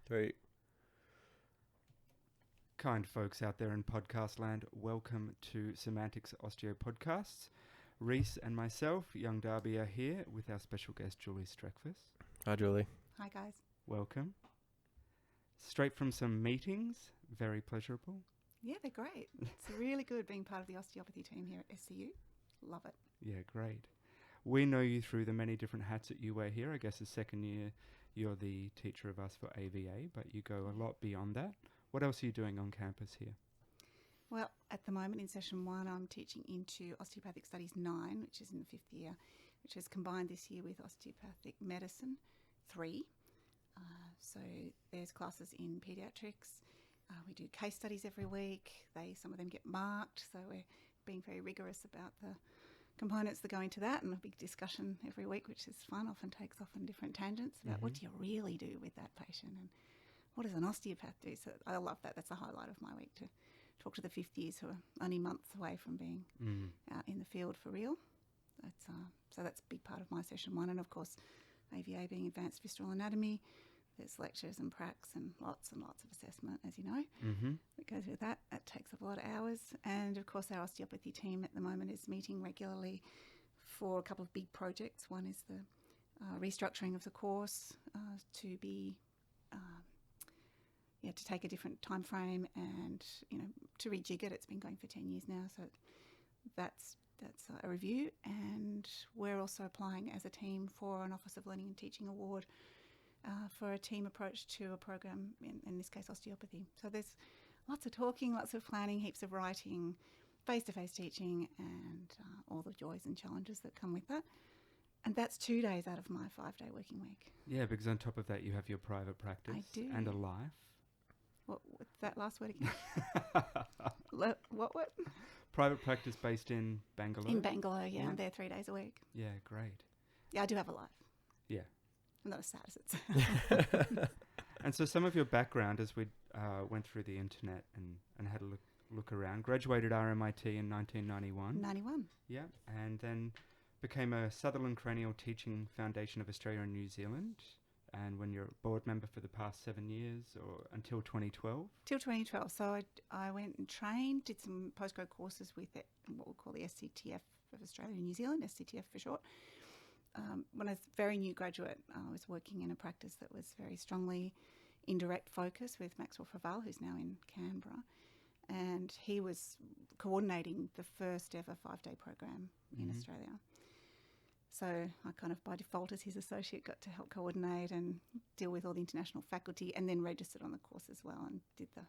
3. Kind folks out there in podcast land, welcome to Semantics Osteo Podcasts. Reese and myself, Young Darby, are here with our special guest, Julie Streckfuss. Hi, Julie. Hi, guys. Welcome. Straight from some meetings, very pleasurable. Yeah, they're great. It's really good being part of the osteopathy team here at SCU. Love it. Yeah, great. We know you through the many different hats that you wear here. I guess the second year you're the teacher of us for AVA, but you go a lot beyond that. What else are you doing on campus here? Well, at the moment in session 1, I'm teaching into Osteopathic Studies 9, which is in the 5th year, which is combined this year with Osteopathic Medicine 3. So there's classes in paediatrics. We do case studies every week. Some of them get marked, so we're being very rigorous about the components that go into that, and a big discussion every week, which is fun, often takes off on different tangents about what do you really do with that patient and what does an osteopath do. So I love that. That's the highlight of my week, to talk to the 5th years who are only months away from being out in the field for real. So that's a big part of my session 1, and of course AVA being advanced visceral anatomy, there's lectures and pracs and lots of assessment, as you know, that goes with that. That takes up a lot of hours. And of course our osteopathy team at the moment is meeting regularly for a couple of big projects. One is the restructuring of the course to be, to take a different time frame and, to rejig it. It's been going for 10 years now, so that's a review. And we're also applying as a team for an Office of Learning and Teaching Award for a team approach to a program, in this case osteopathy. So there's lots of talking, lots of planning, heaps of writing, face-to-face teaching, and all the joys and challenges that come with that. And that's 2 days out of my 5-day working week. Yeah, because on top of that you have your private practice. I do. And a life. What's that last word again? What? Private practice based in Bangalore? In Bangalore, yeah. I'm there 3 days a week. Yeah, great. Yeah, I do have a life. Yeah. I'm not as sad as it sounds. And so some of your background, as we went through the internet and had a look around, graduated RMIT in 1991. 91. Yeah, and then became a Sutherland Cranial Teaching Foundation of Australia and New Zealand. And when you're a board member for the past 7 years, or until 2012? Till 2012. So I went and trained, did some postgrad courses with what we call the SCTF of Australia and New Zealand, SCTF for short. When I was a very new graduate, I was working in a practice that was very strongly indirect focus with Maxwell Fraval, who's now in Canberra. And he was coordinating the first ever 5-day program in Australia. So I kind of by default as his associate got to help coordinate and deal with all the international faculty, and then registered on the course as well and did the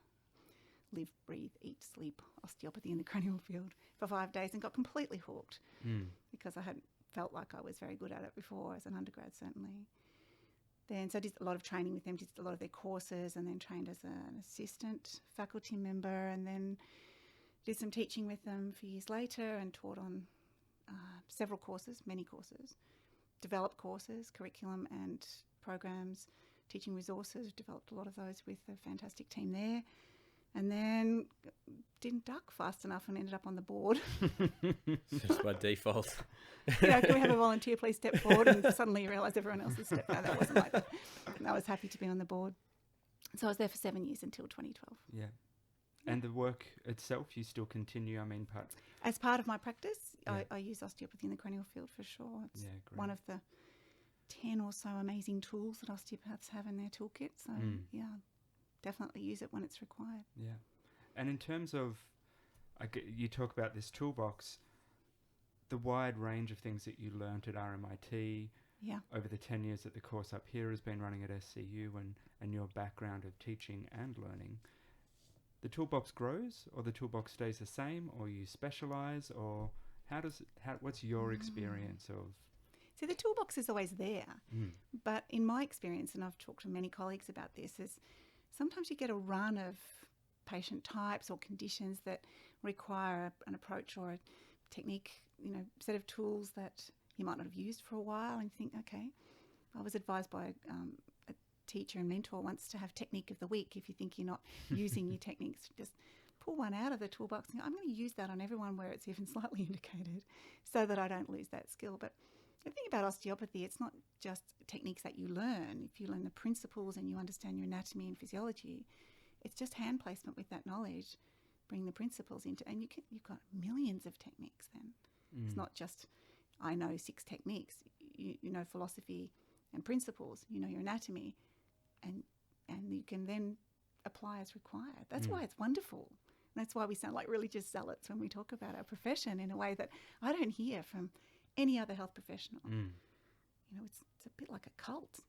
live, breathe, eat, sleep osteopathy in the cranial field for 5 days, and got completely hooked because I hadn't felt like I was very good at it before as an undergrad, certainly. Then so I did a lot of training with them, did a lot of their courses, and then trained as an assistant faculty member, and then did some teaching with them for years later and taught on several courses, many courses, developed courses, curriculum and programs, teaching resources, developed a lot of those with a fantastic team there. And then didn't duck fast enough and ended up on the board. Just by default. Can we have a volunteer please step forward? And suddenly you realise everyone else has stepped. No, that wasn't like that. I was happy to be on the board. So I was there for 7 years until 2012. Yeah. And the work itself, you still continue, As part of my practice, Yeah. I use osteopathy in the cranial field for sure. It's great. one of the 10 or so amazing tools that osteopaths have in their toolkit. So, definitely use it when it's required. Yeah. And in terms of, you talk about this toolbox, the wide range of things that you learnt at RMIT over the 10 years that the course up here has been running at SCU, and your background of teaching and learning, the toolbox grows, or the toolbox stays the same, or you specialise, or what's your experience of? See, the toolbox is always there, but in my experience, and I've talked to many colleagues about this, is sometimes you get a run of patient types or conditions that require an approach or a technique, set of tools that you might not have used for a while, and you think, okay, I was advised by a teacher and mentor once to have technique of the week. If you think you're not using your techniques, just pull one out of the toolbox and go, I'm going to use that on everyone where it's even slightly indicated so that I don't lose that skill. But The thing about osteopathy, it's not just techniques that you learn. If you learn the principles and you understand your anatomy and physiology, it's just hand placement with that knowledge, bring the principles into, and you've got millions of techniques then. It's not just, I know 6 techniques. You know philosophy and principles, you know your anatomy, and you can then apply as required. That's why it's wonderful. That's why we sound like religious zealots when we talk about our profession in a way that I don't hear from any other health professional. You know, it's a bit like a cult.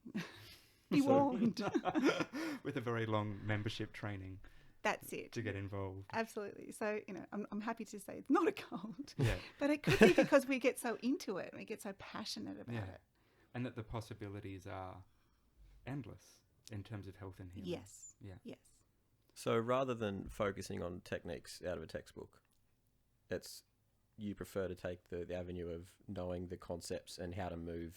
Be warned. With a very long membership training. That's it. To get involved. Absolutely. So, you know, I'm happy to say it's not a cult. Yeah. But it could be because we get so into it and we get so passionate about it. And that the possibilities are endless in terms of health and healing. Yes. Yeah. Yes. So rather than focusing on techniques out of a textbook, you prefer to take the avenue of knowing the concepts and how to move,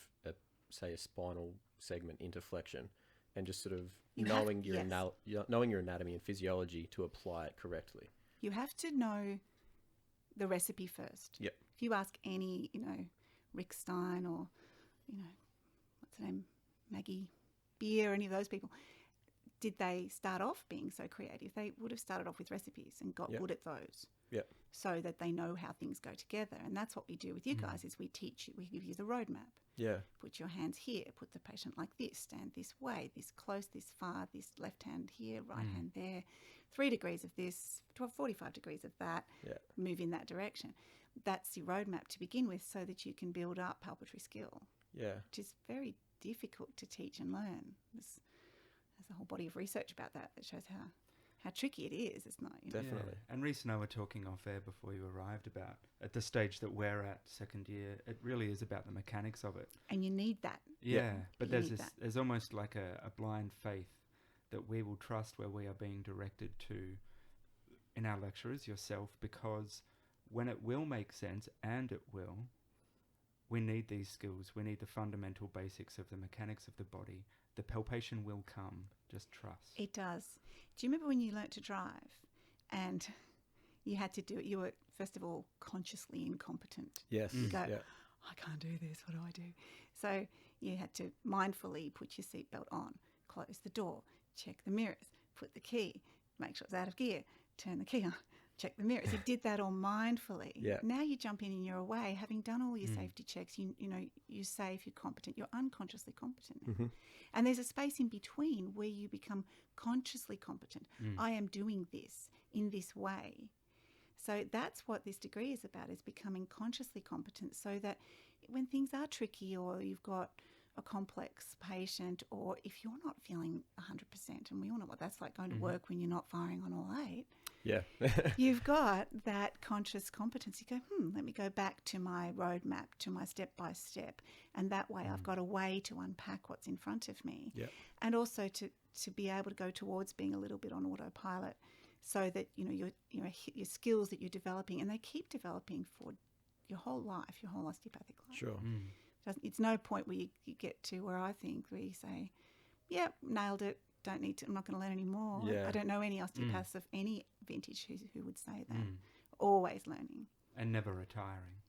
say, a spinal segment into flexion, and just sort of knowing your anatomy and physiology to apply it correctly. You have to know the recipe first. Yep. If you ask any, you know, Rick Stein or, you know, what's her name, Maggie Beer, any of those people, did they start off being so creative? They would have started off with recipes and got good at those. Yep. So that they know how things go together. And that's what we do with you guys is we teach you, we give you the roadmap. Yeah. Put your hands here, put the patient like this, stand this way, this close, this far, this left hand here, right hand there, 3 degrees of this, 45 degrees of that, move in that direction. That's your roadmap to begin with so that you can build up palpatory skill. Yeah. Which is very difficult to teach and learn. There's a whole body of research about that shows how tricky it is. It's not, you know. Definitely. Yeah. And Reese and I were talking off air before you arrived about, at the stage that we're at, second year, it really is about the mechanics of it. And you need that. Yeah, but there's almost like a blind faith that we will trust where we are being directed to in our lecturers, yourself, because when it will make sense, and it will, we need these skills. We need the fundamental basics of the mechanics of the body. The palpation will come. Just trust. It does. Do you remember when you learnt to drive and you had to do it? You were, first of all, consciously incompetent. Yes. You go, I can't do this. What do I do? So you had to mindfully put your seatbelt on, close the door, check the mirrors, put the key, make sure it's out of gear, turn the key on, check the mirrors. You did that all mindfully. Yeah. Now you jump in and you're away, having done all your safety checks. You know, you're safe, you're competent, you're unconsciously competent now. And there's a space in between where you become consciously competent. I am doing this in this way. So that's what this degree is about, is becoming consciously competent so that when things are tricky or you've got a complex patient, or if you're not feeling 100%, and we all know what that's like, going to work when you're not firing on all 8. Yeah. You've got that conscious competence. You go, let me go back to my roadmap, to my step-by-step. And that way I've got a way to unpack what's in front of me. Yeah. And also to be able to go towards being a little bit on autopilot so that, you know, your skills that you're developing, and they keep developing for your whole life, your whole osteopathic life. Sure. It's no point where you get to where I think where you say, nailed it, don't need to, I'm not going to learn anymore. Yeah. I don't know any osteopaths of any vintage who would say that. Always learning. And never retiring.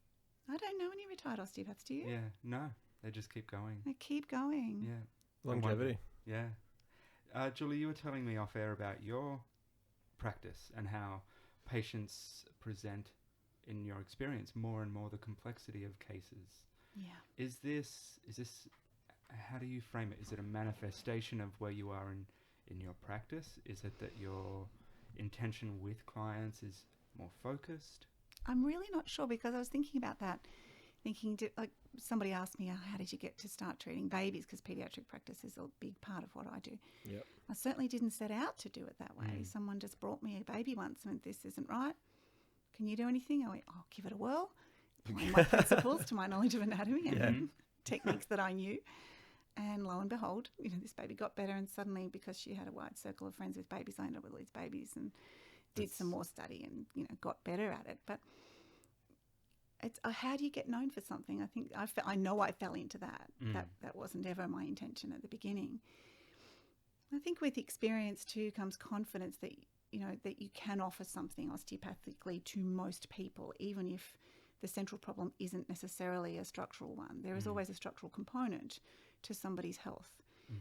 I don't know any retired osteopaths, do you? Yeah, no, they just keep going. They keep going. Yeah. Longevity. Yeah. Julie, you were telling me off air about your practice and how patients present, in your experience, more and more the complexity of cases. Yeah. Is this, how do you frame it? Is it a manifestation of where you are in your practice? Is it that your intention with clients is more focused? I'm really not sure, because I was thinking about that. Like somebody asked me, how did you get to start treating babies? Because paediatric practice is a big part of what I do. Yep. I certainly didn't set out to do it that way. Someone just brought me a baby once and went, this isn't right. Can you do anything? I went, I'll give it a whirl. Applying my principles to my knowledge of anatomy and techniques that I knew. And lo and behold, you know, this baby got better, and suddenly, because she had a wide circle of friends with babies, I ended up with all these babies and did some more study and, you know, got better at it. But it's how do you get known for something? I think I know I fell into that. That wasn't ever my intention at the beginning. I think with experience too comes confidence that, you know, that you can offer something osteopathically to most people, even if the central problem isn't necessarily a structural one. There is always a structural component to somebody's health.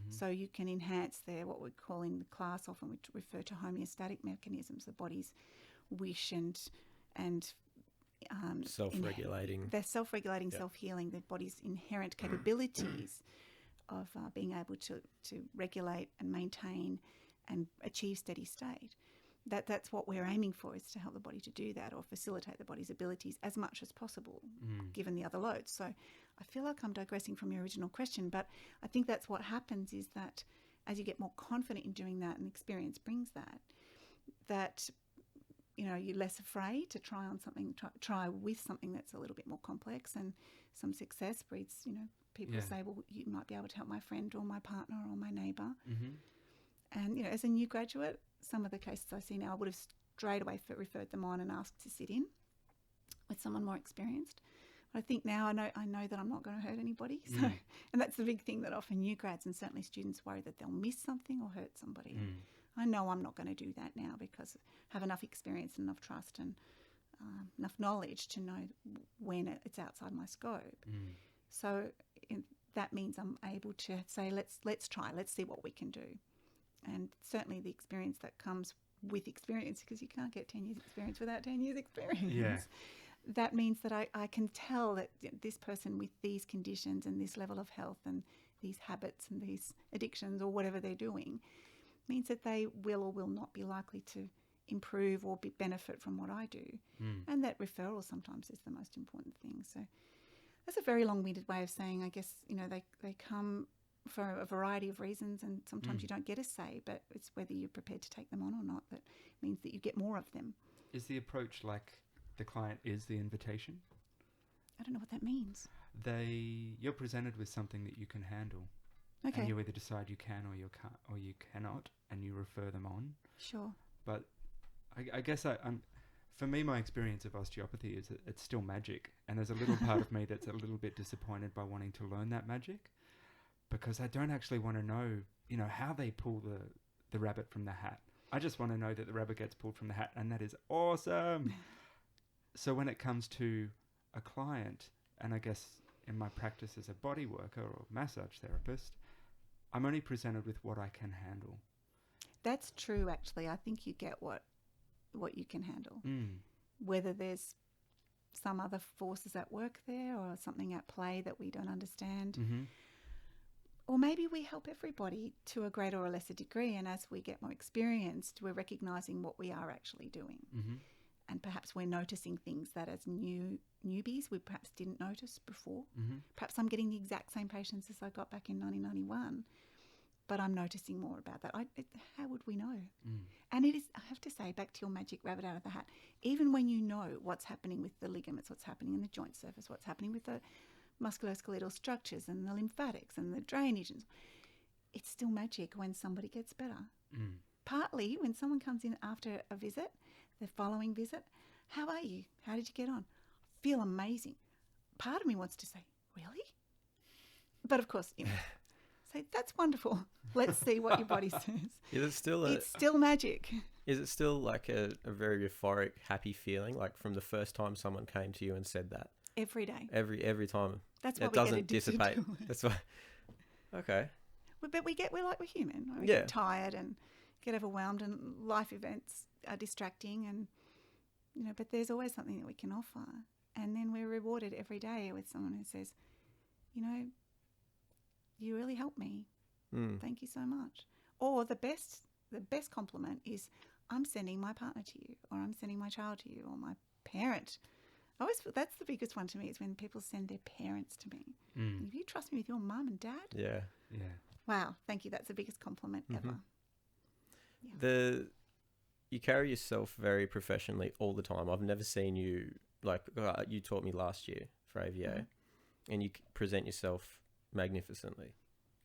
So you can enhance their, what we call in the class, often we refer to homeostatic mechanisms, the body's wish and self-regulating. They're self-regulating, self-healing, the body's inherent capabilities of being able to regulate and maintain and achieve steady state. That's what we're aiming for, is to help the body to do that, or facilitate the body's abilities as much as possible, given the other loads. So I feel like I'm digressing from your original question, but I think that's what happens, is that as you get more confident in doing that, and experience brings that you're less afraid to try on something, try with something that's a little bit more complex, and some success breeds, people say, well, you might be able to help my friend or my partner or my neighbour. And, as a new graduate, some of the cases I see now, I would have straight away referred them on and asked to sit in with someone more experienced. But I think now I know that I'm not going to hurt anybody. So, and that's the big thing, that often new grads and certainly students worry that they'll miss something or hurt somebody. I know I'm not going to do that now, because I have enough experience and enough trust and enough knowledge to know when it's outside my scope. So that means I'm able to say, let's try, let's see what we can do. And certainly the experience that comes with experience, because you can't get 10 years experience without 10 years experience. That means that I can tell that this person with these conditions and this level of health and these habits and these addictions or whatever they're doing means that they will or will not be likely to improve or benefit from what I do. And that referral sometimes is the most important thing. So that's a very long-winded way of saying, I guess, they come for a variety of reasons, and sometimes you don't get a say, but it's whether you're prepared to take them on or not that means that you get more of them. Is the approach like the client is the invitation? I don't know what that means. You're presented with something that you can handle. Okay. And you either decide you can or you can't, or you cannot, and you refer them on. Sure. But I guess for me, my experience of osteopathy is that it's still magic, and there's a little part of me that's a little bit disappointed by wanting to learn that magic, because I don't actually want to know, how they pull the rabbit from the hat. I just want to know that the rabbit gets pulled from the hat, and that is awesome. So when it comes to a client, and I guess in my practice as a body worker or massage therapist, I'm only presented with what I can handle. That's true, actually. I think you get what you can handle. Whether there's some other forces at work there or something at play that we don't understand. Or maybe we help everybody to a greater or lesser degree, and as we get more experienced, we're recognising what we are actually doing. And perhaps we're noticing things that as newbies we perhaps didn't notice before. Perhaps I'm getting the exact same patients as I got back in 1991, but I'm noticing more about that. How would we know? And it is, I have to say, back to your magic rabbit out of the hat, even when you know what's happening with the ligaments, what's happening in the joint surface, what's happening with the musculoskeletal structures and the lymphatics and the drainage, it's still magic when somebody gets better. Partly when someone comes in after a visit, the following visit, how are you? How did you get on? I feel amazing. Part of me wants to say, really? But of course, say, that's wonderful. Let's see what your body says. It's still magic. Is it still like a very euphoric, happy feeling, like from the first time someone came to you and said that? Every day. Every time. That's why it we doesn't get dissipate. To it. That's why. Okay. But we're human. We get tired and get overwhelmed, and life events are distracting, and but there's always something that we can offer, and then we're rewarded every day with someone who says, you really helped me. Thank you so much. Or the best compliment is, I'm sending my partner to you, or I'm sending my child to you, or my parent. I always feel that's the biggest one to me, is when people send their parents to me. If you trust me with your mum and dad, yeah. Wow, thank you. That's the biggest compliment ever. Yeah. You carry yourself very professionally all the time. I've never seen you, like you taught me last year for AVA, and you present yourself magnificently,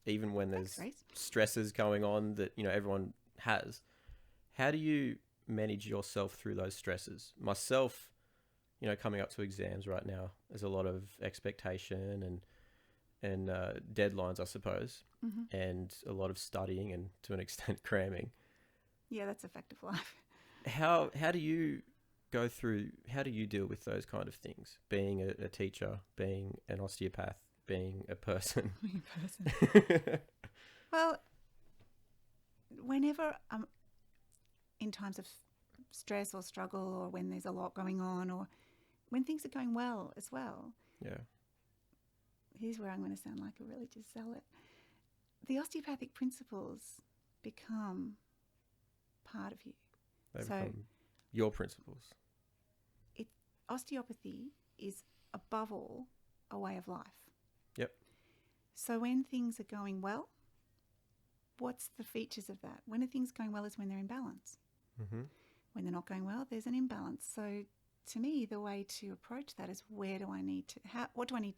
even when there's stresses going on that everyone has. How do you manage yourself through those stresses? Myself, coming up to exams right now, there's a lot of expectation and deadlines, I suppose, and a lot of studying and to an extent cramming. Yeah, that's a fact of life. How do you go through, how do you deal with those kind of things? Being a teacher, being an osteopath, being a person. Well, whenever in times of stress or struggle, or when there's a lot going on, or when things are going well as well. Yeah. Here's where I'm going to sound like a religious zealot. The osteopathic principles become part of you. They become your principles. Osteopathy is above all a way of life. Yep. So when things are going well, what's the features of that? When are things going well is when they're in balance. Mm-hmm. When they're not going well, there's an imbalance. So to me, the way to approach that is what do I need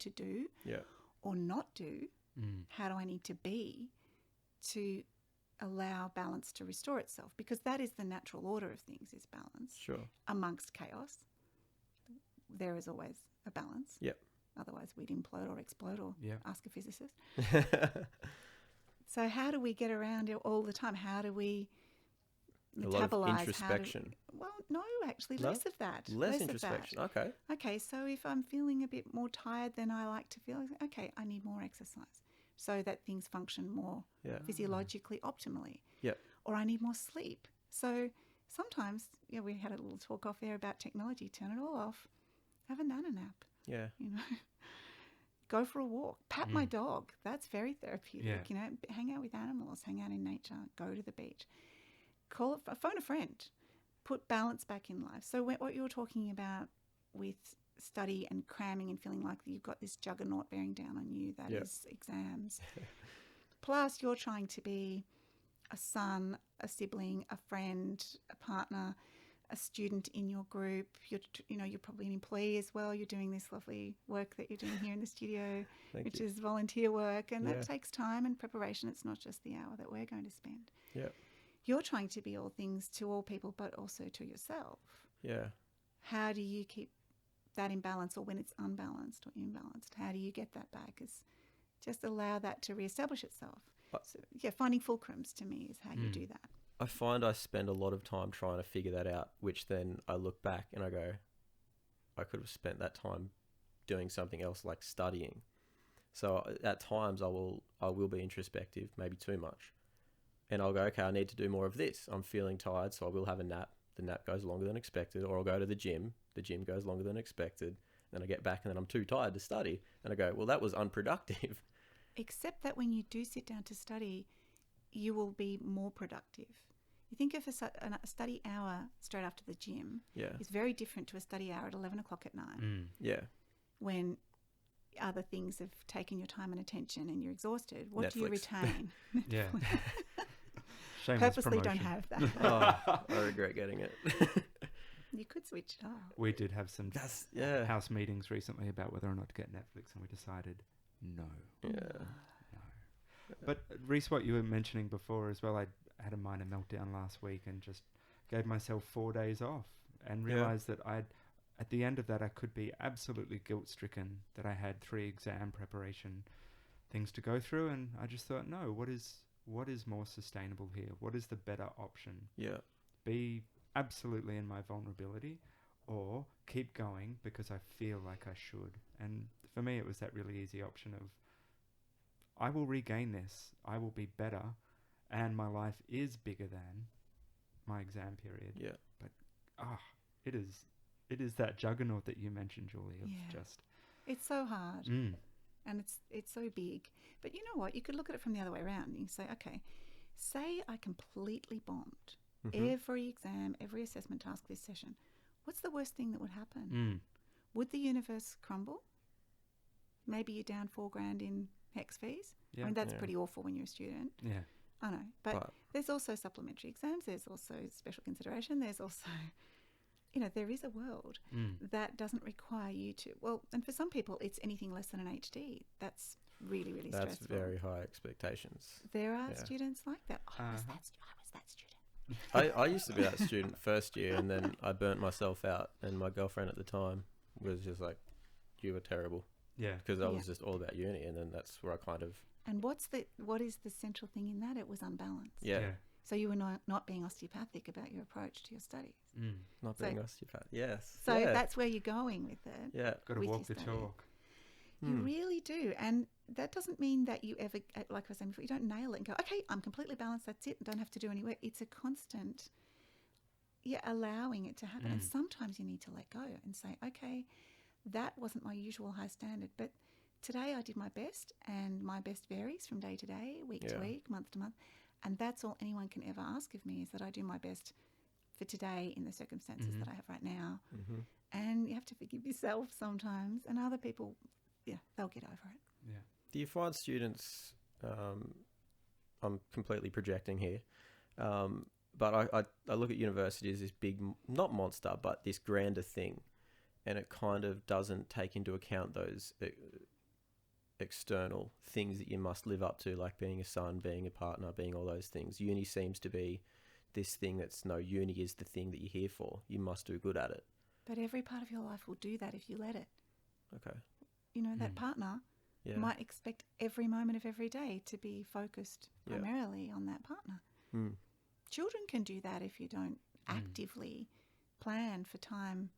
to do or not do? How do I need to be to allow balance to restore itself? Because that is the natural order of things, is balance. Sure. Amongst chaos, there is always a balance. Yep. Otherwise, we'd implode or explode or ask a physicist. So how do we get around it all the time? How do we metabolize? A lot of introspection. Less of that. Less introspection. Of that. Okay, so if I'm feeling a bit more tired than I like to feel, okay, I need more exercise so that things function more physiologically optimally. Yep. Or I need more sleep. So sometimes, we had a little talk off air about technology. Turn it all off. Have a nana nap. Yeah. Go for a walk. Pat my dog. That's very therapeutic. Hang out with animals. Hang out in nature. Go to the beach. Phone a friend. Put balance back in life. So what you're talking about with study and cramming and feeling like you've got this juggernaut bearing down on you, that is exams. Plus you're trying to be a son, a sibling, a friend, a partner, a student in your group. You're probably an employee as well. You're doing this lovely work that you're doing here in the studio, which is volunteer work, and that takes time and preparation. It's not just the hour that we're going to spend. Yeah. You're trying to be all things to all people, but also to yourself. Yeah. How do you keep that in balance, or when it's unbalanced or imbalanced, how do you get that back? Is just allow that to reestablish itself. So, finding fulcrums to me is how you do that. I find I spend a lot of time trying to figure that out, which then I look back and I go, I could have spent that time doing something else like studying. So at times I will be introspective, maybe too much. And I'll go, okay, I need to do more of this. I'm feeling tired, so I will have a nap. The nap goes longer than expected. Or I'll go to the gym. The gym goes longer than expected. Then I get back and then I'm too tired to study. And I go, well, that was unproductive. Except that when you do sit down to study, you will be more productive. You think of a study hour straight after the gym is very different to a study hour at 11 o'clock at night. Yeah. When other things have taken your time and attention and you're exhausted. What Netflix. do you retain? Yeah. Purposely don't have that. I regret getting it. You could switch it off. We did have some house meetings recently about whether or not to get Netflix, and we decided no. Yeah. No. But Reese, what you were mentioning before as well, I had a minor meltdown last week and just gave myself 4 days off and realised that at the end of that I could be absolutely guilt-stricken that I had 3 exam preparation things to go through, and I just thought, no, what is more sustainable here? What is the better option? Yeah. Be absolutely in my vulnerability, or keep going because I feel like I should. And for me, it was that really easy option of, I will regain this, I will be better, and my life is bigger than my exam period. Yeah. But it is that juggernaut that you mentioned, Julie, of just... It's so hard. And it's so big. But you know what? You could look at it from the other way around. You can say, okay, say I completely bombed every exam, every assessment task this session. What's the worst thing that would happen? Would the universe crumble? Maybe you're down $4,000 in HECS fees. Yeah. I mean, that's pretty awful when you're a student. Yeah. I know. But there's also supplementary exams. There's also special consideration. There's also... there is a world that doesn't require you to... Well, and for some people, it's anything less than an HD. That's really, really stressful. That's very high expectations. There are students like that. I was that student. I used to be that student first year, and then I burnt myself out, and my girlfriend at the time was just like, you were terrible. Yeah. Because I was just all about uni, and then that's where I kind of... And what is the central thing in that? It was unbalanced. Yeah. So you were not being osteopathic about your approach to your studies. Not being osteopath. Yes. So that's where you're going with it. Yeah. Got to walk the talk. You really do. And that doesn't mean that you ever, like I was saying before, you don't nail it and go, okay, I'm completely balanced, that's it, don't have to do any work. It's a constant, allowing it to happen. And sometimes you need to let go and say, okay, that wasn't my usual high standard, but today I did my best, and my best varies from day to day, week to week, month to month. And that's all anyone can ever ask of me, is that I do my best for today in the circumstances that I have right now. And you have to forgive yourself sometimes, and other people, they'll get over it. Yeah. Do you find students, I'm completely projecting here, but I look at university as this big, not monster, but this grander thing, and it kind of doesn't take into account those external things that you must live up to, like being a son, being a partner, being all those things. Uni seems to be this thing that's, no, uni is the thing that you're here for. You must do good at it. But every part of your life will do that if you let it. Okay. You know, that partner might expect every moment of every day to be focused primarily on that partner. Children can do that if you don't actively plan for time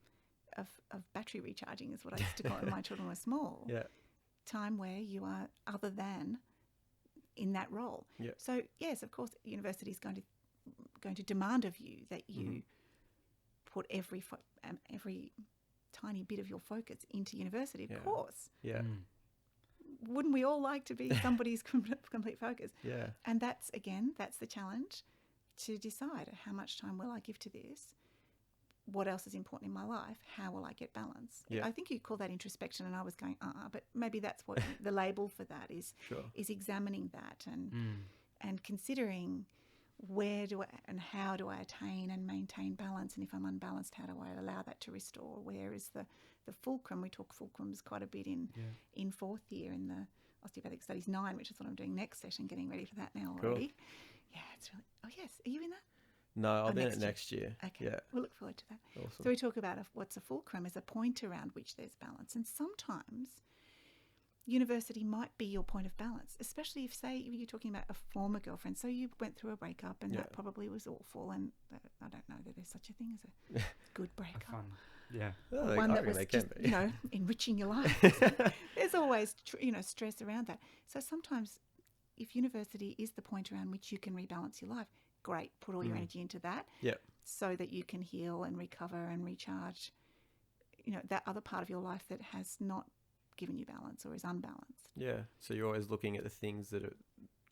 of battery recharging, is what I used to call it when my children were small. Yeah. Time where you are other than in that role. Yeah. So yes, of course, university is going to demand of you that you put every tiny bit of your focus into university. Of course. Yeah. Wouldn't we all like to be somebody's complete focus? Yeah. And that's the challenge, to decide how much time will I give to this. What else is important in my life? How will I get balance? Yeah. I think you call that introspection, and I was going, but maybe that's what the label for that is. Sure. Is examining that and considering where do I and how do I attain and maintain balance, and if I'm unbalanced, how do I allow that to restore? Where is the fulcrum? We talk fulcrums quite a bit in fourth year in the Osteopathic Studies 9, which is what I'm doing next session, getting ready for that now already. Cool. Yeah, it's really. Oh yes, are you in that? No, I'll be in it next year. Okay. Yeah. We'll look forward to that. Awesome. So we talk about what's a fulcrum as a point around which there's balance. And sometimes university might be your point of balance, especially if, say, you're talking about a former girlfriend. So you went through a breakup and that probably was awful. And I don't know that there's such a thing as a good breakup. Fun. Yeah. Well, one that was just, enriching your life. There's always, stress around that. So sometimes if university is the point around which you can rebalance your life, great, put all your energy into that so that you can heal and recover and recharge, that other part of your life that has not given you balance or is unbalanced. Yeah, so you're always looking at the things that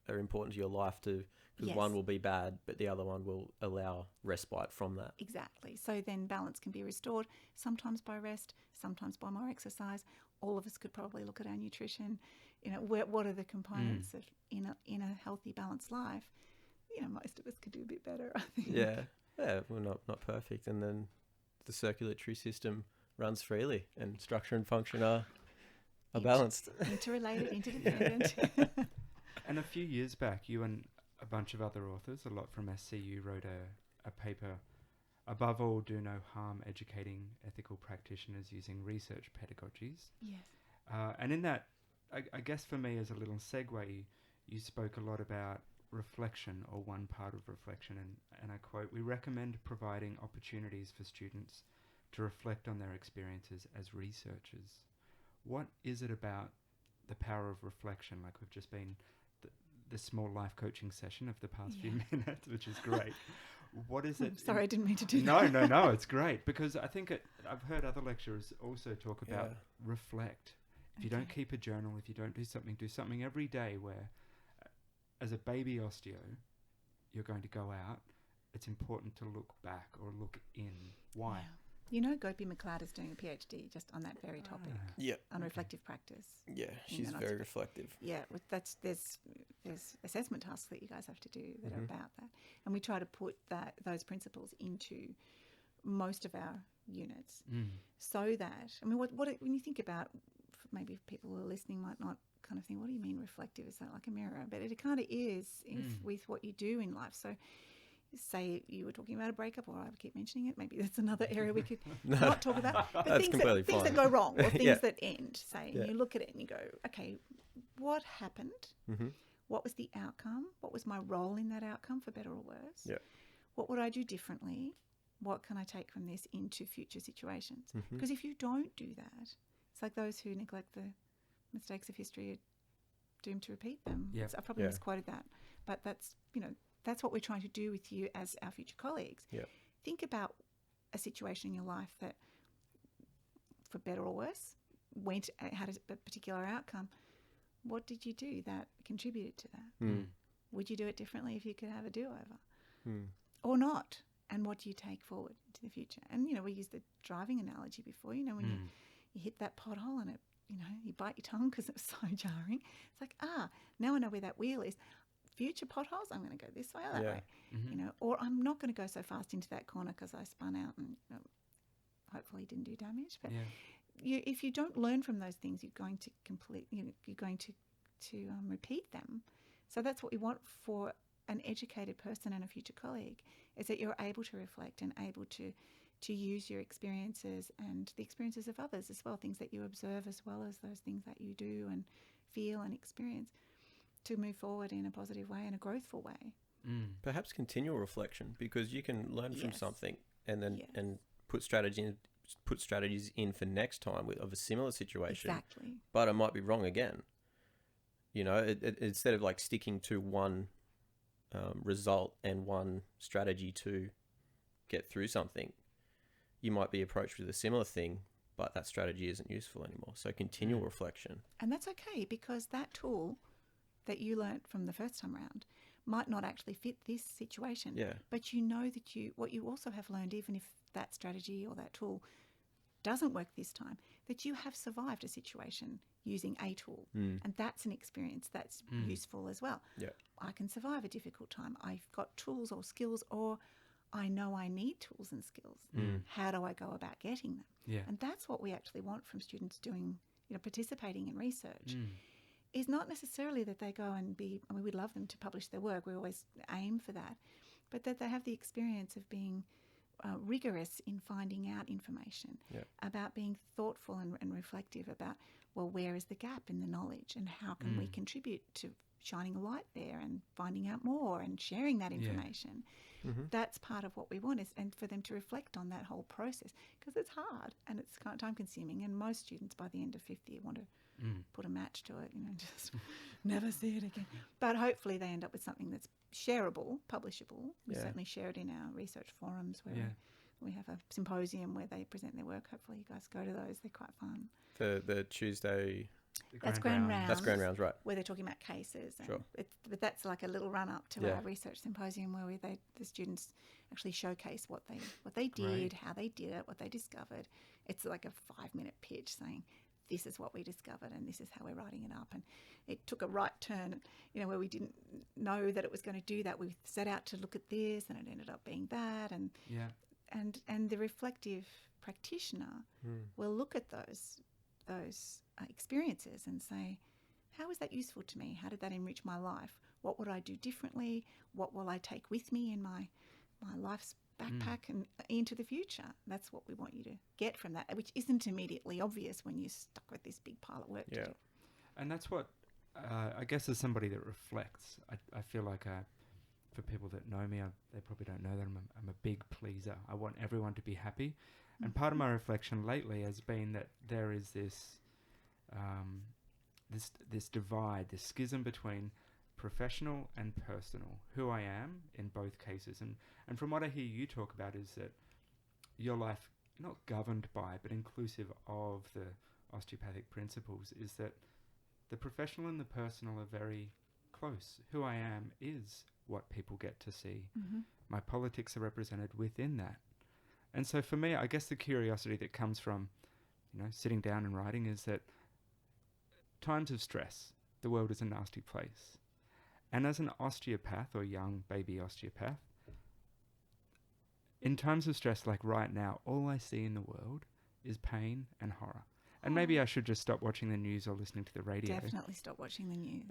are important to your life too, because one will be bad, but the other one will allow respite from that. Exactly. So then balance can be restored, sometimes by rest, sometimes by more exercise. All of us could probably look at our nutrition, what are the components of in a healthy, balanced life. Most of us could do a bit better, I think. Yeah, we're not perfect. And then the circulatory system runs freely and structure and function are balanced. Interrelated, interdependent. And a few years back, you and a bunch of other authors, a lot from SCU, wrote a paper, Above All, Do No Harm, Educating Ethical Practitioners Using Research Pedagogies. Yes. And in that, I guess for me as a little segue, you spoke a lot about reflection, or one part of reflection, and I quote, "We recommend providing opportunities for students to reflect on their experiences as researchers." What is it about the power of reflection? Like, we've just been the small life coaching session of the past few minutes, which is great. What is it? Sorry, I didn't mean to do that. No, it's great, because I think I've heard other lecturers also talk about reflect. If you don't keep a journal, if you don't do something every day where, as a baby osteo, you're going to go out, it's important to look back or look in. Why? Yeah. Gopi McLeod is doing a PhD just on that very topic. On reflective practice. Yeah, she's very reflective. Yeah, there's assessment tasks that you guys have to do that are about that. And we try to put those principles into most of our units so that, what when you think about, maybe people who are listening might not kind of think, what do you mean reflective? Is that like a mirror? But it kind of is with what you do in life. So say you were talking about a breakup, or I would keep mentioning it, maybe that's another area we could not talk about. But that's things that go wrong, or things that end, say, and you look at it and you go, okay, what happened? What was the outcome? What was my role in that outcome, for better or worse? Yeah. What would I do differently? What can I take from this into future situations? Mm-hmm. Because if you don't do that, it's like those who neglect the mistakes of history are doomed to repeat them. Yep. I probably misquoted that, but that's, that's what we're trying to do with you as our future colleagues. Yeah. Think about a situation in your life that, for better or worse, had a particular outcome. What did you do that contributed to that? Mm. Would you do it differently if you could have a do-over? Mm. Or not? And what do you take forward into the future? And, we used the driving analogy before, when you hit that pothole and it, you bite your tongue because it was so jarring. It's like, now I know where that wheel is. Future potholes, I'm going to go this way or that way, or I'm not going to go so fast into that corner because I spun out and hopefully didn't do damage. But if you don't learn from those things, you're going to you're going to repeat them. So that's what we want for an educated person and a future colleague, is that you're able to reflect and able to use your experiences and the experiences of others as well, things that you observe as well as those things that you do and feel and experience, to move forward in a positive way and a growthful way. Perhaps continual reflection, because you can learn from something and then and put strategies in for next time of a similar situation. Exactly. But it might be wrong again. Instead of like sticking to one result and one strategy to get through something, you might be approached with a similar thing, but that strategy isn't useful anymore. So continual reflection. And that's okay, because that tool that you learnt from the first time round might not actually fit this situation. Yeah. But you know that what you also have learned, even if that strategy or that tool doesn't work this time, that you have survived a situation using a tool. And that's an experience that's useful as well. Yeah. I can survive a difficult time. I've got tools or skills, or I know I need tools and skills. How do I go about getting them? Yeah. And that's what we actually want from students doing, participating in research. Is not necessarily that they go and we'd love them to publish their work. We always aim for that. But that they have the experience of being rigorous in finding out information, about being thoughtful and reflective about, where is the gap in the knowledge and how can we contribute to shining a light there and finding out more and sharing that information. That's part of what we want, and for them to reflect on that whole process, because it's hard and it's kind of time consuming, and most students by the end of fifth year want to put a match to it, just never see it again. But hopefully they end up with something that's shareable, publishable. We certainly share it in our research forums where we have a symposium where they present their work. Hopefully you guys go to those. They're quite fun. The Tuesday... That's Grand Rounds. That's Grand Rounds, right. Where they're talking about cases. Sure. But that's like a little run-up to our research symposium where the students actually showcase what they did, how they did it, what they discovered. It's like a 5-minute pitch saying, this is what we discovered and this is how we're writing it up. And it took a right turn, where we didn't know that it was going to do that. We set out to look at this and it ended up being that. And the reflective practitioner will look at those experiences and say, how is that useful to me? How did that enrich my life? What would I do differently? What will I take with me in my life's backpack and into the future? That's what we want you to get from that, which isn't immediately obvious when you're stuck with this big pile of work to do. And that's what, I guess, as somebody that reflects, I feel like for people that know me, they probably don't know that I'm a big pleaser. I want everyone to be happy. And part of my reflection lately has been that there is this divide, this schism between professional and personal, who I am in both cases. And from what I hear you talk about is that your life, not governed by, but inclusive of the osteopathic principles, is that the professional and the personal are very close. Who I am is what people get to see. My politics are represented within that. And so for me, I guess the curiosity that comes from, sitting down and writing is that times of stress, the world is a nasty place. And as an osteopath or young baby osteopath, in times of stress like right now, all I see in the world is pain and horror. And maybe I should just stop watching the news or listening to the radio. Definitely stop watching the news.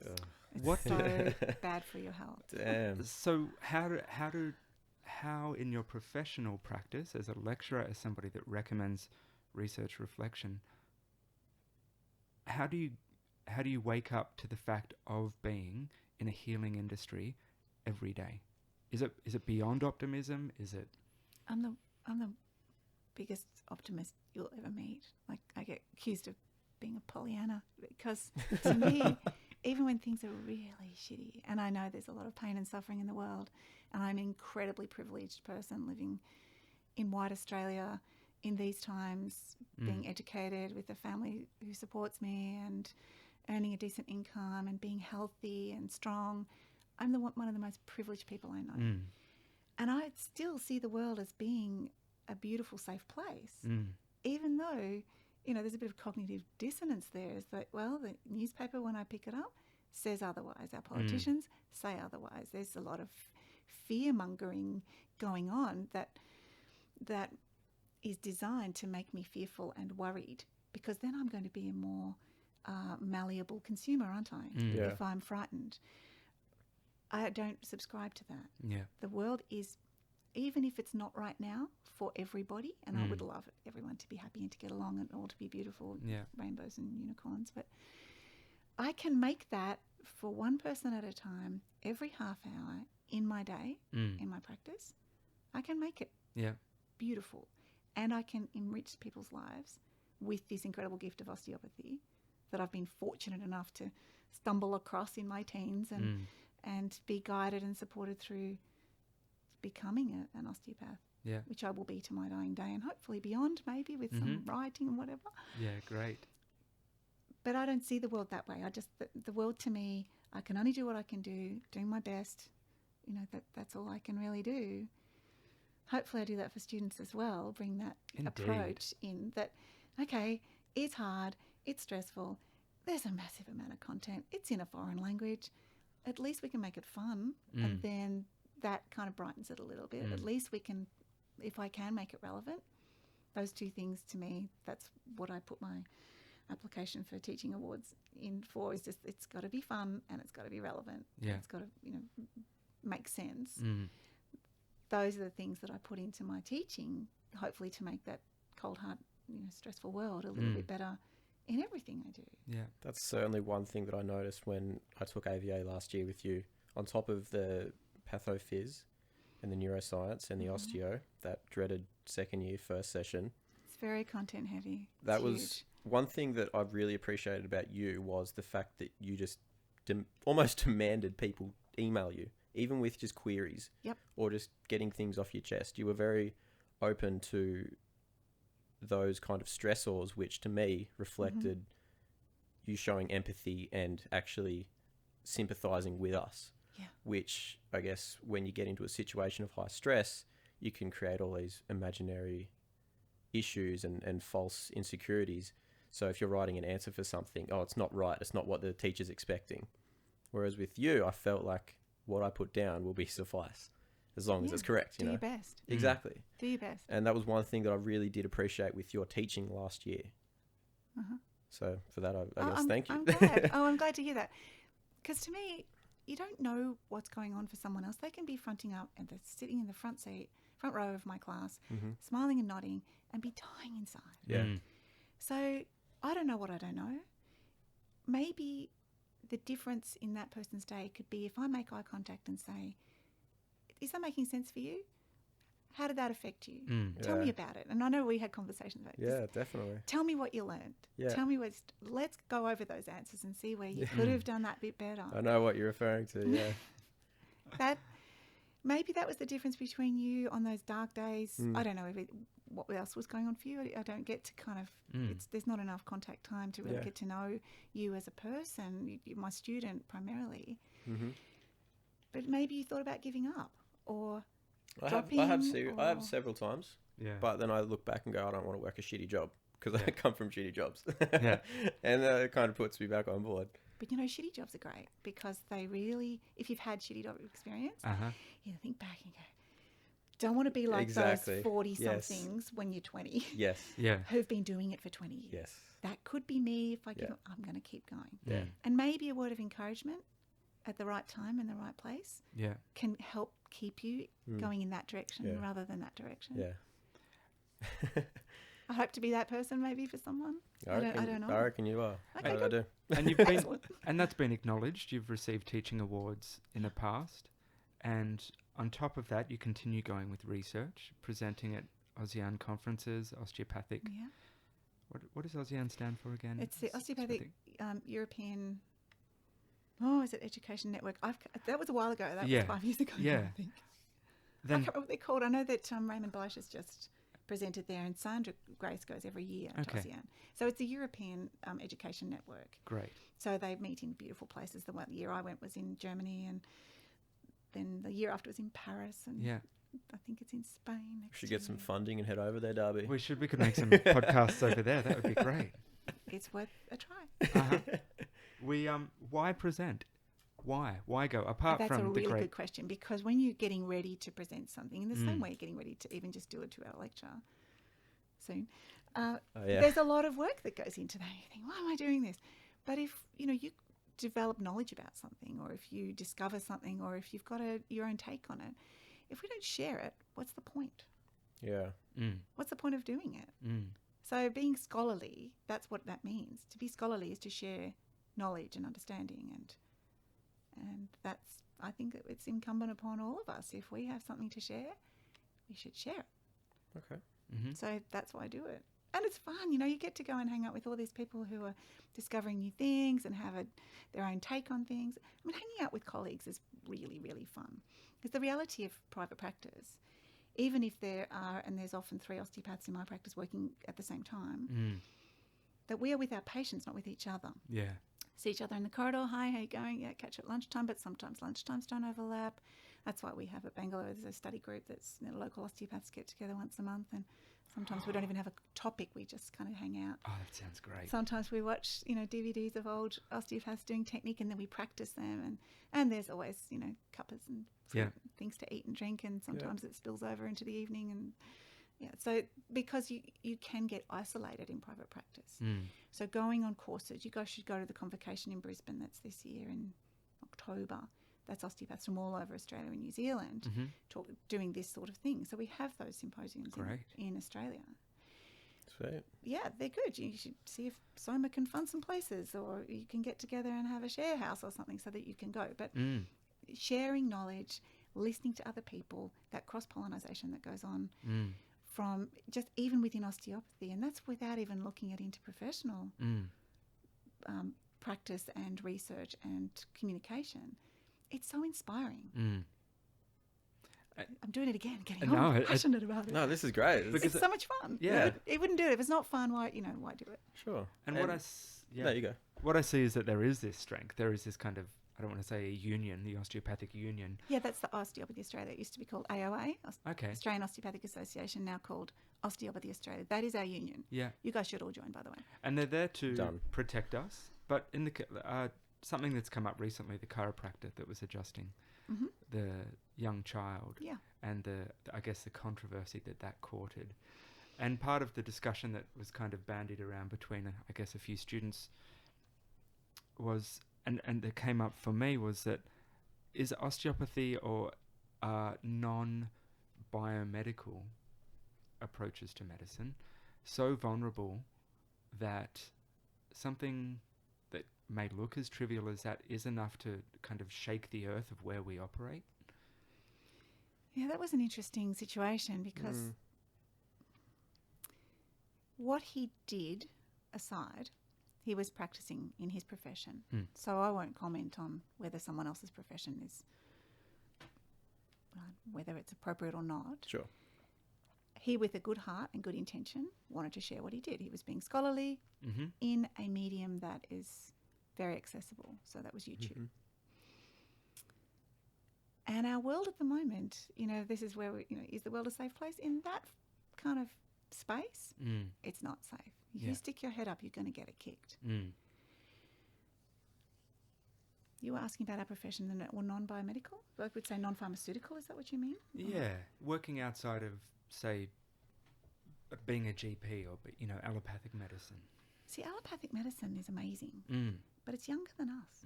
It's What so bad for your health. Damn. So how in your professional practice, as a lecturer, as somebody that recommends research reflection, how do you wake up to the fact of being in a healing industry every day? Is it beyond optimism? Is it? I'm the biggest optimist you'll ever meet. Like, I get accused of being a Pollyanna because to me, even when things are really shitty, and I know there's a lot of pain and suffering in the world, and I'm an incredibly privileged person living in white Australia in these times, being educated with a family who supports me and earning a decent income and being healthy and strong. I'm one of the most privileged people I know. And I still see the world as being a beautiful, safe place, even though, you know, there's a bit of cognitive dissonance there. Is that, well, the newspaper, when I pick it up, says otherwise. Our politicians say otherwise. There's a lot of fear-mongering going on that is designed to make me fearful and worried, because then I'm going to be a more malleable consumer, aren't I? If I'm frightened. I don't subscribe to that. Yeah. The world is, even if it's not right now, for everybody, and I would love everyone to be happy and to get along and all to be beautiful, rainbows and unicorns, but I can make that for one person at a time, every half hour in my day, in my practice. I can make it beautiful, and I can enrich people's lives with this incredible gift of osteopathy that I've been fortunate enough to stumble across in my teens and be guided and supported through becoming an osteopath, which I will be to my dying day, and hopefully beyond, maybe with some writing and whatever. Yeah, great. But I don't see the world that way. The world to me, I can only do what I can do, doing my best. You know, that's all I can really do. Hopefully I do that for students as well, bring that approach in that, okay, it's hard, it's stressful, there's a massive amount of content, it's in a foreign language. At least we can make it fun, and then that kind of brightens it a little bit. At least we can, if I can make it relevant, those two things to me, that's what I put my application for teaching awards in for, is just, it's got to be fun and it's got to be relevant. It's got to, you know, make sense. Those are the things that I put into my teaching, hopefully to make that cold, hard, you know, stressful world a little bit better in everything I do. Yeah. That's certainly one thing that I noticed when I took AVA last year with you. On top of the pathophys and the neuroscience and the osteo, that dreaded second year, first session. It's very content heavy. That was one thing that I really appreciated about you, was the fact that you just almost demanded people email you, even with just queries or just getting things off your chest. You were very open to those kind of stressors, which to me reflected you showing empathy and actually sympathizing with us, which I guess when you get into a situation of high stress, you can create all these imaginary issues and false insecurities. So if you're writing an answer for something, oh, it's not right, it's not what the teacher's expecting. Whereas with you, I felt like what I put down will be suffice, as long as it's correct. Do your best. Exactly. Do your best. And that was one thing that I really did appreciate with your teaching last year. So for that, I guess thank you. I'm glad. I'm glad to hear that. Because to me, you don't know what's going on for someone else. They can be fronting up and they're sitting in the front row of my class, smiling and nodding, and be dying inside. So I don't know what I don't know. Maybe the difference in that person's day could be if I make eye contact and say, is that making sense for you? How did that affect you? Tell me about it. And I know we had conversations about this. Yeah, definitely. Tell me what you learned. Tell me let's go over those answers and see where you could have done that bit better. I know what you're referring to, Maybe that was the difference between you on those dark days. I don't know what else was going on for you. I don't get to kind of, there's not enough contact time to really get to know you as a person. You're my student primarily. But maybe you thought about giving up or I have several times. But then I look back and go, I don't want to work a shitty job because I come from shitty jobs. And it kind of puts me back on board. But, you know, shitty jobs are great because they really, if you've had shitty job experience, you think back and go, don't want to be like those 40-somethings when you're 20 who've been doing it for 20 years. That could be me if I give up, I'm going to keep going. And maybe a word of encouragement at the right time in the right place can help keep you going in that direction rather than that direction. I hope to be that person maybe for someone. I don't know. I reckon you are. Okay, I do. And you've been, and that's been acknowledged. You've received teaching awards in the past, and on top of that, you continue going with research, presenting at ASEAN conferences, osteopathic. Yeah. What does ASEAN stand for again? It's the Osteopathic European. Oh, is it Education Network? That was a while ago. That was 5 years ago. Yeah. I think. Then I can't remember what they're called. I know that Raymond Bleisch has just presented there, and Sandra Grace goes every year to ASEAN. So it's the European Education Network. Great. So they meet in beautiful places. The one year I went was in Germany, and then the year after was in Paris, and I think it's in Spain. We should get some funding and head over there, Darby. We could make some podcasts over there. That would be great. It's worth a try. Why present? Why go? Apart That's from a really the great... good question, because when you're getting ready to present something, in the same way you're getting ready to even just do a 2-hour lecture soon, there's a lot of work that goes into that. You think, why am I doing this? But if you develop knowledge about something, or if you discover something, or if you've got your own take on it, if we don't share it, what's the point? Yeah. What's the point of doing it? Mm. So being scholarly, that's what that means. To be scholarly is to share knowledge and understanding, and that's, I think that it's incumbent upon all of us. If we have something to share, we should share it. Okay. Mm-hmm. So that's why I do it. And it's fun, you get to go and hang out with all these people who are discovering new things and have their own take on things. I mean, hanging out with colleagues is really, really fun. Because the reality of private practice, even if there's often 3 osteopaths in my practice working at the same time, that we are with our patients, not with each other. Yeah. See each other in the corridor. Hi, how you going? Yeah, catch at lunchtime, but sometimes lunchtimes don't overlap. That's why we have at Bangalore, there's a study group that's local osteopaths get together once a month, and sometimes we don't even have a topic. We just kind of hang out. Oh, that sounds great. Sometimes we watch, DVDs of old osteopaths doing technique, and then we practice them. And there's always, cuppas and things to eat and drink, and sometimes it spills over into the evening. And so because you can get isolated in private practice. So going on courses, you guys should go to the convocation in Brisbane. That's this year in October. That's osteopaths from all over Australia and New Zealand doing this sort of thing. So we have those symposiums in Australia. Sweet. Yeah, they're good. You should see if Soma can fund some places, or you can get together and have a share house or something so that you can go. But sharing knowledge, listening to other people, that cross-pollination that goes on from just even within osteopathy, and that's without even looking at interprofessional practice and research and communication. It's so inspiring. I'm doing it again, getting passionate about it. No, this is great. It's so much fun. Yeah. It wouldn't do it. If it's not fun, why do it? Sure. And there you go. What I see is that there is this strength. There is this kind of, I don't want to say a union, the Osteopathic Union. Yeah, that's the Osteopathy Australia. It used to be called AOA, Australian Osteopathic Association, now called Osteopathy Australia. That is our union. Yeah. You guys should all join, by the way. And they're there to protect us. But in the something that's come up recently, the chiropractor that was adjusting the young child, and I guess the controversy that courted. And part of the discussion that was kind of bandied around between, I guess, a few students was, and that came up for me, was that is osteopathy or non-biomedical approaches to medicine so vulnerable that something that may look as trivial as that is enough to kind of shake the earth of where we operate? Yeah, that was an interesting situation, because what he did aside, he was practicing in his profession. So I won't comment on whether someone else's profession is, whether it's appropriate or not. Sure. He, with a good heart and good intention, wanted to share what he did. He was being scholarly in a medium that is very accessible. So that was YouTube. And our world at the moment, this is where is the world a safe place? In that kind of space, it's not safe. If you stick your head up, you're going to get it kicked. You were asking about our profession, or non-biomedical? I would say non-pharmaceutical. Is that what you mean? Yeah, working outside of, say, being a GP or allopathic medicine. See, allopathic medicine is amazing, but it's younger than us.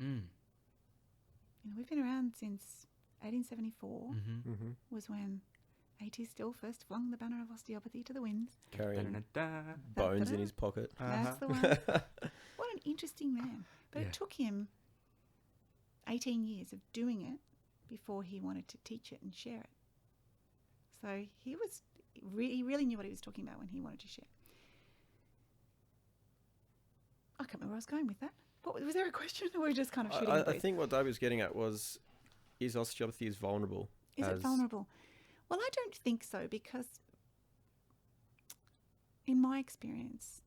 We've been around since 1874 was when AT still first flung the banner of osteopathy to the winds. Carrying Da-da-da-da. bones in his pocket. That's the one. What an interesting man. But Yeah. it took him 18 years of doing it before he wanted to teach it and share it. So he really knew what he was talking about when he wanted to share. I can't remember where I was going with that. Was there a question, or were we just kind of shooting the I breeze? think what Dave was getting at was, is osteopathy as vulnerable? Is it vulnerable? Well, I don't think so, because in my experience,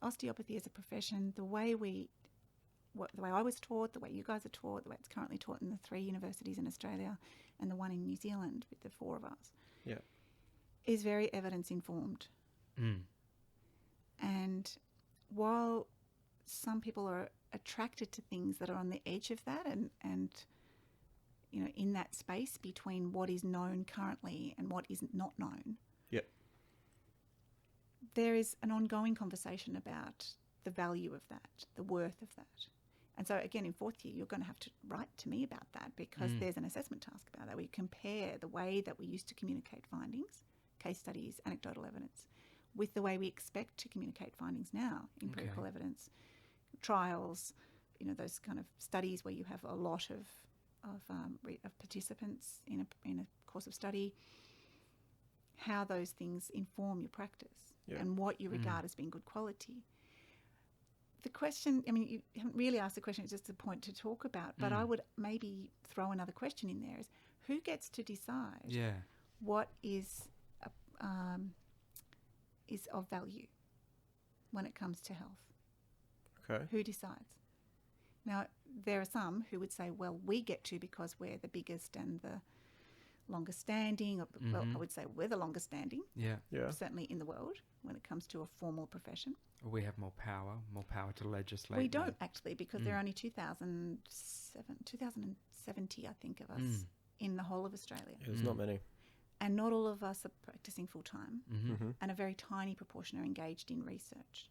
osteopathy as a profession, the way I was taught, the way you guys are taught, the way it's currently taught in the 3 universities in Australia and the one in New Zealand with the 4 of us, is very evidence-informed. Mm. And while some people are attracted to things that are on the edge of that and you know, in that space between what is known currently and what is not known, there is an ongoing conversation about the value of that, the worth of that. And so, again, in 4th year, you're going to have to write to me about that, because there's an assessment task about that. We compare the way that we used to communicate findings, case studies, anecdotal evidence, with the way we expect to communicate findings now, empirical evidence, trials, you know, those kind of studies where you have a lot of participants in a course of study, how those things inform your practice and what you regard as being good quality. The question, I mean, you haven't really asked the question, it's just a point to talk about, but I would maybe throw another question in there, is who gets to decide what is of value when it comes to health? Okay. Who decides? Now, there are some who would say, well, we get to because we're the biggest and the longest standing. Well, I would say we're the longest standing, certainly in the world, when it comes to a formal profession. We have more power to legislate. We don't, actually, because there are only 2,070, I think, of us in the whole of Australia. There's not many. And not all of us are practicing full-time, and a very tiny proportion are engaged in research.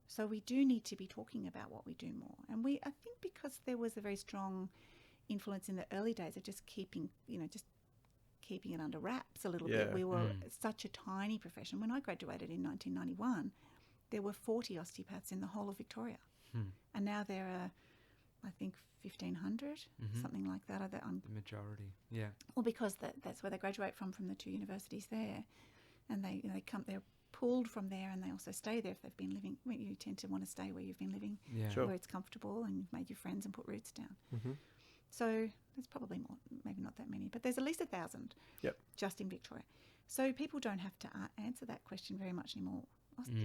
So we do need to be talking about what we do more. And I think because there was a very strong influence in the early days of just keeping it under wraps a little bit. We were such a tiny profession. When I graduated in 1991, there were 40 osteopaths in the whole of Victoria. And now there are, I think, 1,500, something like that. The majority, Well, because that's where they graduate from the 2 universities there. And they're pulled from there, and they also stay there if they've been living. Well, you tend to want to stay where you've been living, where it's comfortable and you've made your friends and put roots down. So there's probably more, maybe not that many, but there's at least 1,000 just in Victoria. So people don't have to answer that question very much anymore.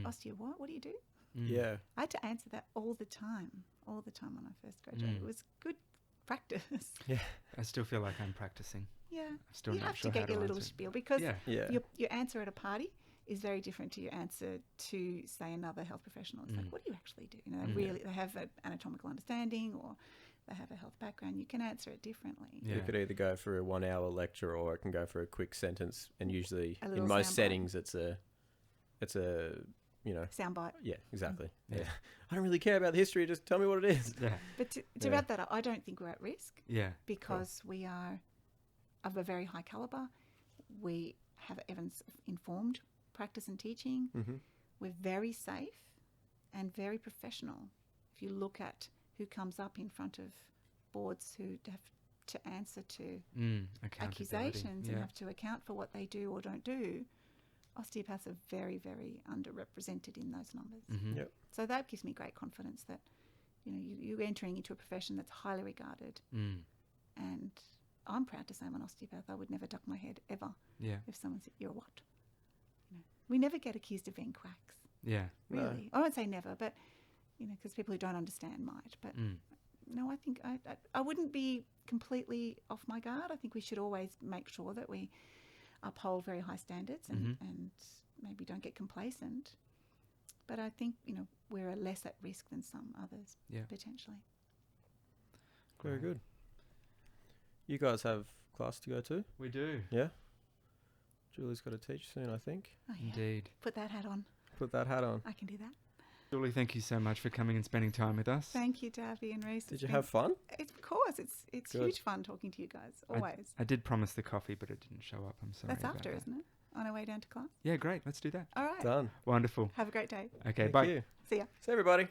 Osteo what? What do you do? Yeah. I had to answer that all the time when I first graduated. It was good practice. Yeah. I still feel like I'm practicing. Yeah. I'm still You not have sure to how get your little answer. spiel, because your answer at a party is very different to your answer to, say, another health professional. It's like, what do you actually do? You know, they have an anatomical understanding, or they have a health background. You can answer it differently. You could either go for a 1-hour lecture, or it can go for a quick sentence. And usually, in little most soundbite. settings, it's a Soundbite. Yeah, exactly. Yeah. I don't really care about the history. Just tell me what it is. Yeah. But to wrap that up, I don't think we're at risk. Yeah. Because we are of a very high calibre. We have evidence-informed practice and teaching. We're very safe and very professional. If you look at who comes up in front of boards who have to answer to accusations and have to account for what they do or don't do, osteopaths are very, very underrepresented in those numbers. So that gives me great confidence that, you know, you're entering into a profession that's highly regarded. And I'm proud to say I'm an osteopath. I would never duck my head, ever, if someone said, you're what? You know, we never get accused of being quacks. Really. No. I won't say never, but, you know, because people who don't understand might. But no, I think I wouldn't be completely off my guard. I think we should always make sure that we uphold very high standards and maybe don't get complacent. But I think, you know, we're less at risk than some others, potentially. Very good. You guys have class to go to? We do. Yeah? Julie's got to teach soon, I think. Oh, yeah. Indeed. Put that hat on. Put that hat on. I can do that. Julie, thank you so much for coming and spending time with us. Thank you, Davy and Reese. Did you have fun? Of course. It's Good. huge fun talking to you guys, always. I did promise the coffee, but it didn't show up. I'm sorry. That's after, isn't it? On our way down to class? Yeah, great. Let's do that. All right. Done. Wonderful. Have a great day. Okay, Thank bye. you. See ya. See everybody.